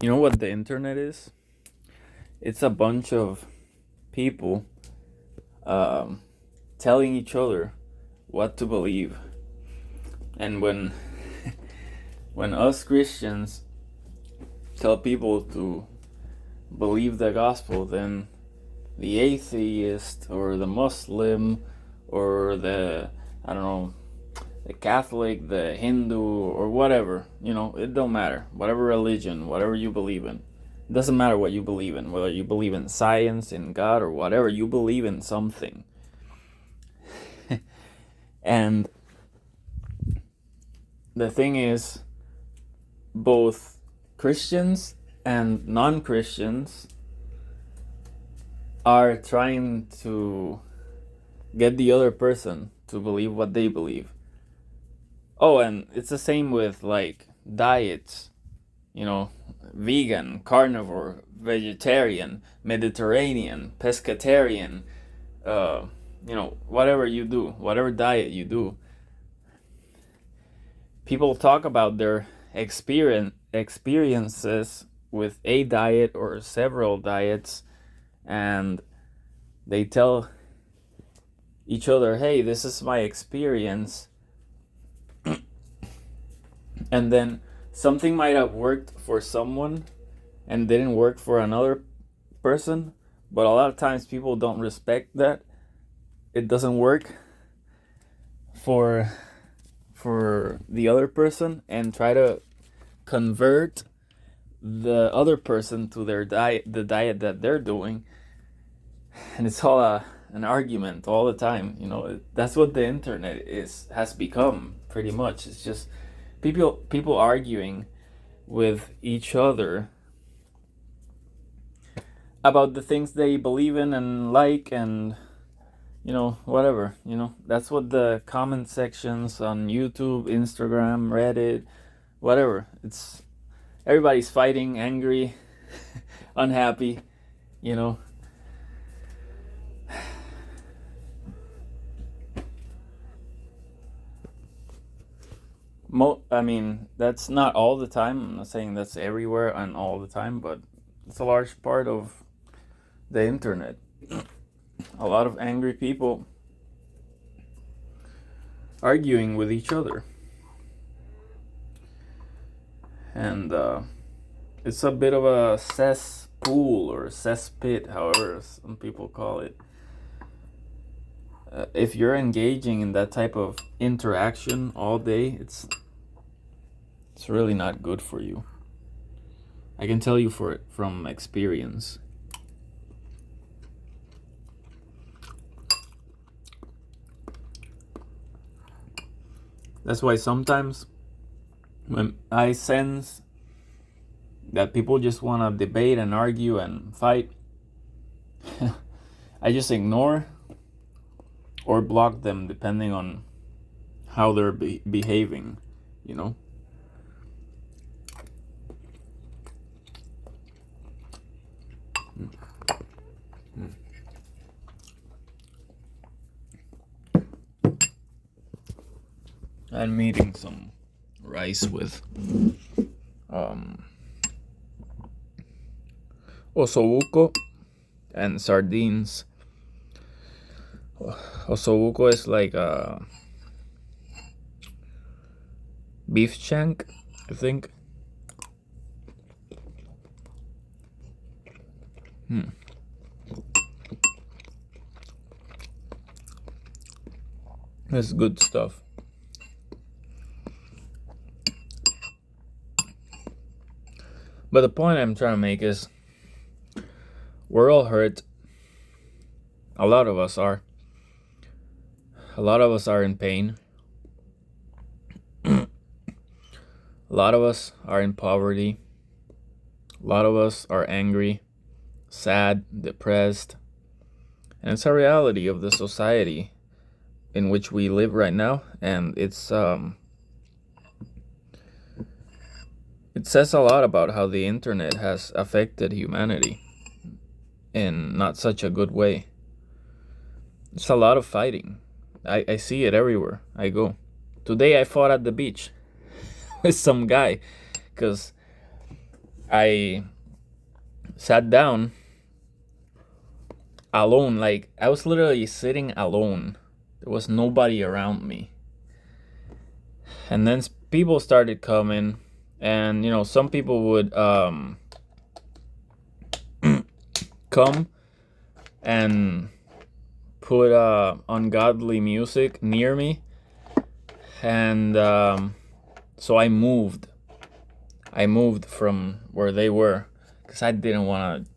You know what the internet is? It's a bunch of people um, telling each other what to believe. And when us Christians tell people to believe the gospel, then the atheist or the Muslim or the, I don't know, the Catholic, the Hindu, or whatever, it don't matter. Whatever religion, whatever you believe in. It doesn't matter what you believe in, whether you believe in science, in God, or whatever. You believe in something. And the thing is, both Christians and non-Christians are trying to get the other person to believe what they believe. Oh, and it's the same with like diets, vegan, carnivore, vegetarian, Mediterranean, pescatarian, whatever you do, whatever diet you do. People talk about their experiences with a diet or several diets, and they tell each other, hey, this is my experience. And then something might have worked for someone and didn't work for another person, but a lot of times people don't respect that it doesn't work for the other person and try to convert the other person to their diet, the diet that they're doing. And it's all an argument all the time. That's what the internet has become pretty much. It's just people arguing with each other about the things they believe in and like, and whatever. That's what the comment sections on YouTube, Instagram, Reddit, whatever. It's everybody's fighting, angry, unhappy, I mean, that's not all the time. I'm not saying that's everywhere and all the time, but it's a large part of the internet. A lot of angry people arguing with each other. And it's a bit of a cesspool or cesspit, however some people call it. If you're engaging in that type of interaction all day, it's really not good for you. I can tell you from experience. That's why sometimes when I sense that people just want to debate and argue and fight, I just ignore or block them depending on how they're behaving, I'm eating some rice with osobuco and sardines. Osobuco is like a beef shank, I think. That's good stuff. But the point I'm trying to make is we're all hurt. A lot of us are. A lot of us are in pain. A lot of us are in poverty. A lot of us are angry, sad, depressed. And it's a reality of the society in which we live right now. And it says a lot about how the internet has affected humanity in not such a good way. It's a lot of fighting. I see it everywhere I go. Today I fought at the beach with some guy because I sat down alone. Like, I was literally sitting alone. There was nobody around me. And then people started coming, and some people would come and put ungodly music near me, and so I moved from where they were, because I didn't want to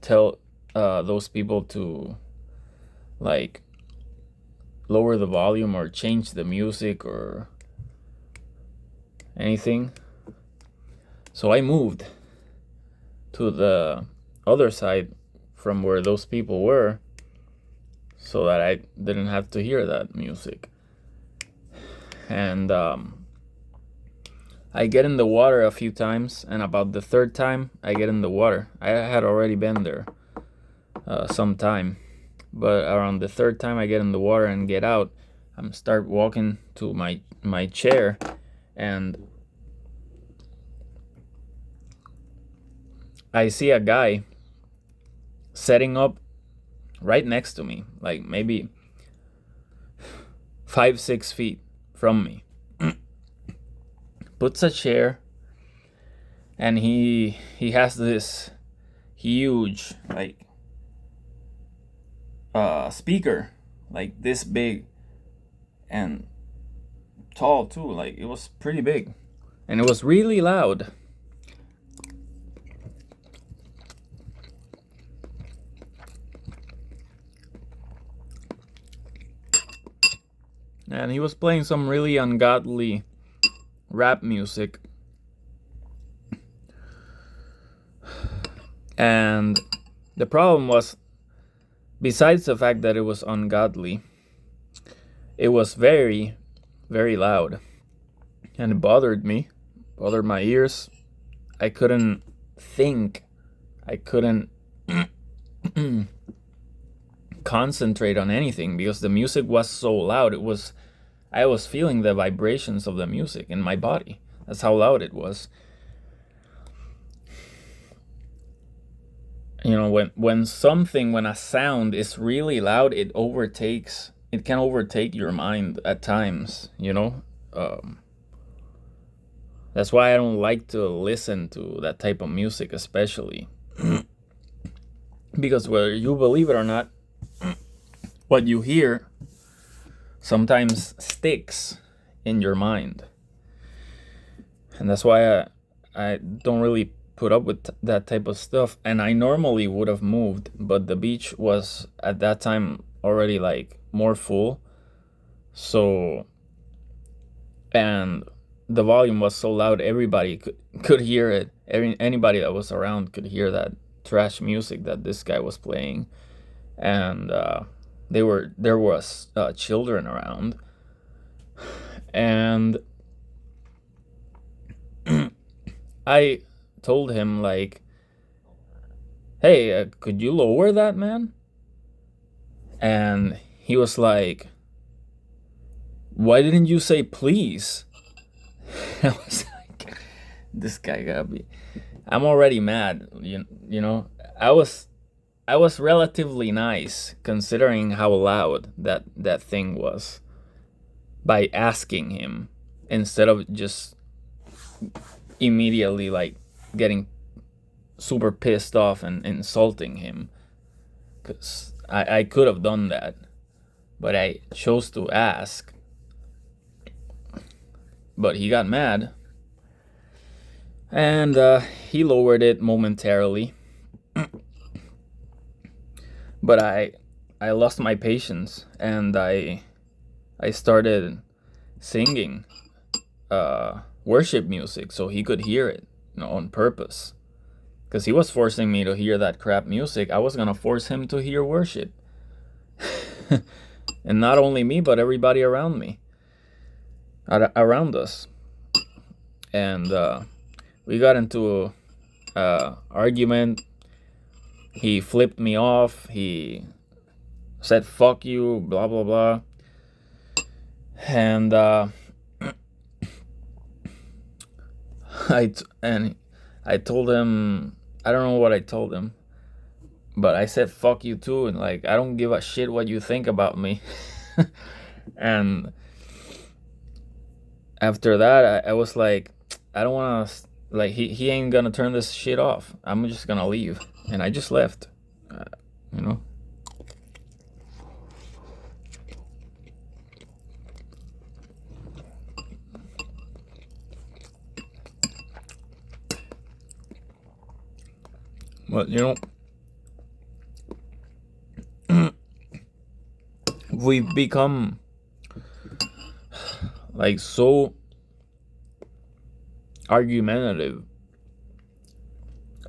tell those people to, like, lower the volume or change the music or anything. So I moved to the other side from where those people were, so that I didn't have to hear that music. And I get in the water a few times, and about the third time I get in the water, I had already been there some time, but around the third time I get in the water and get out, I'm start walking to my chair, and I see a guy setting up right next to me, like maybe 5-6 feet from me. Puts a chair, and he has this huge, like, speaker, like this big and tall too. Like, it was pretty big, and it was really loud. And he was playing some really ungodly rap music. And the problem was, besides the fact that it was ungodly, it was very, very loud. And it bothered me, bothered my ears. I couldn't think. I couldn't concentrate on anything because the music was so loud. I was feeling the vibrations of the music in my body. That's how loud it was. When a sound is really loud, it can overtake your mind at times. That's why I don't like to listen to that type of music, especially. Because whether you believe it or not, what you hear sometimes sticks in your mind. And that's why I don't really put up with that type of stuff. And I normally would have moved, but the beach was at that time already, like, more full. So, and the volume was so loud, everybody could hear it. Anybody that was around could hear that trash music that this guy was playing. And there was children around, and I told him, like, hey, could you lower that, man? And he was like, why didn't you say please? I was like, this guy got me. I'm already mad. I was relatively nice, considering how loud that thing was, by asking him instead of just immediately, like, getting super pissed off and insulting him. Because I could have done that, but I chose to ask. But he got mad, and he lowered it momentarily. But I lost my patience, and I started singing worship music so he could hear it, on purpose. Because he was forcing me to hear that crap music. I was going to force him to hear worship. And not only me, but everybody around me. Around us. And we got into a argument. He flipped me off. He said, fuck you, blah, blah, blah. And I I told him, I don't know what I told him, but I said fuck you too, and like I don't give a shit what you think about me. And after that, I was like, I don't want to, like, he ain't gonna turn this shit off. I'm just gonna leave. And I just left, you know? But, you know, we've become, like, so argumentative.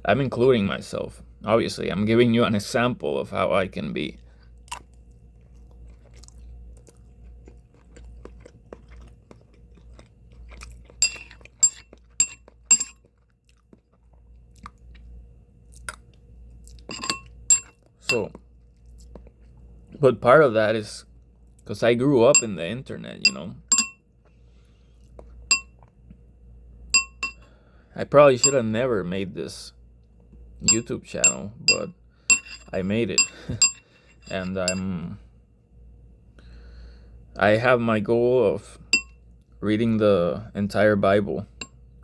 I'm including myself. Obviously, I'm giving you an example of how I can be. So, but part of that is because I grew up in the internet, you know. I probably should have never made this YouTube channel, but I made it. And I have my goal of reading the entire Bible,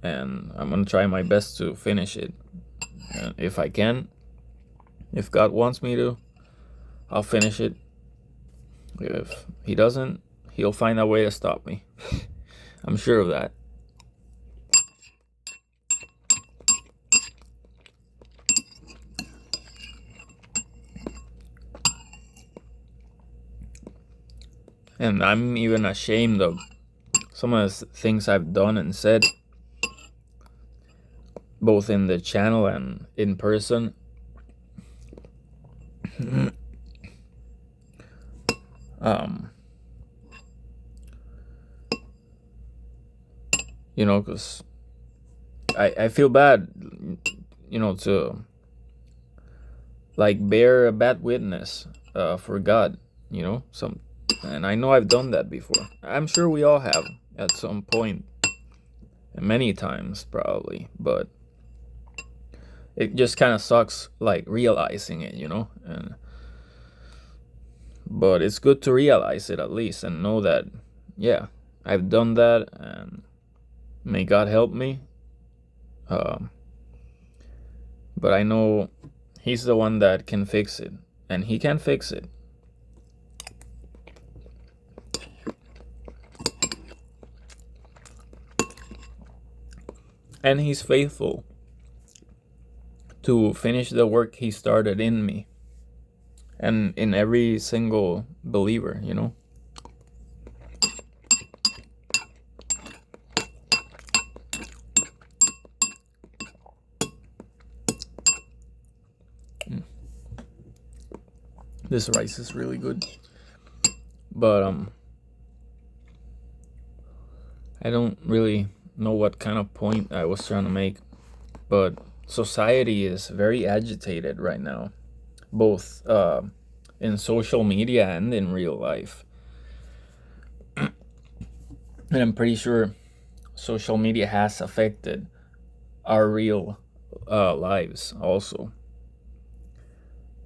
and I'm gonna try my best to finish it. And if I can, if God wants me to, I'll finish it. If he doesn't, he'll find a way to stop me. I'm sure of that. And I'm even ashamed of some of the things I've done and said, both in the channel and in person. You know, because I feel bad, you know, to like bear a bad witness for God, you know, and I know I've done that before. I'm sure we all have at some point, and many times probably, but it just kind of sucks, like, realizing it, you know. But it's good to realize it at least and know that, yeah, I've done that, and may God help me. But I know he's the one that can fix it, and he can fix it. And he's faithful to finish the work he started in me and in every single believer, you know. This rice is really good, but I don't really know what kind of point I was trying to make, but society is very agitated right now, both in social media and in real life. And I'm pretty sure social media has affected our real lives also.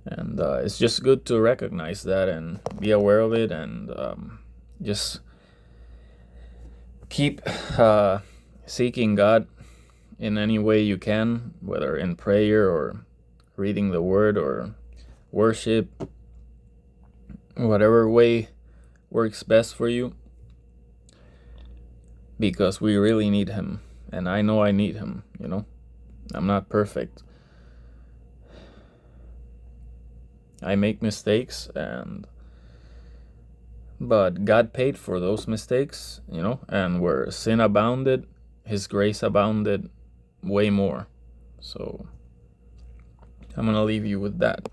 And it's just good to recognize that and be aware of it, and just keep seeking God in any way you can, whether in prayer or reading the word or worship, whatever way works best for you, because we really need him, and I know I need him, you know. I'm not perfect. I make mistakes, but God paid for those mistakes, you know, and where sin abounded, his grace abounded way more. So I'm gonna leave you with that.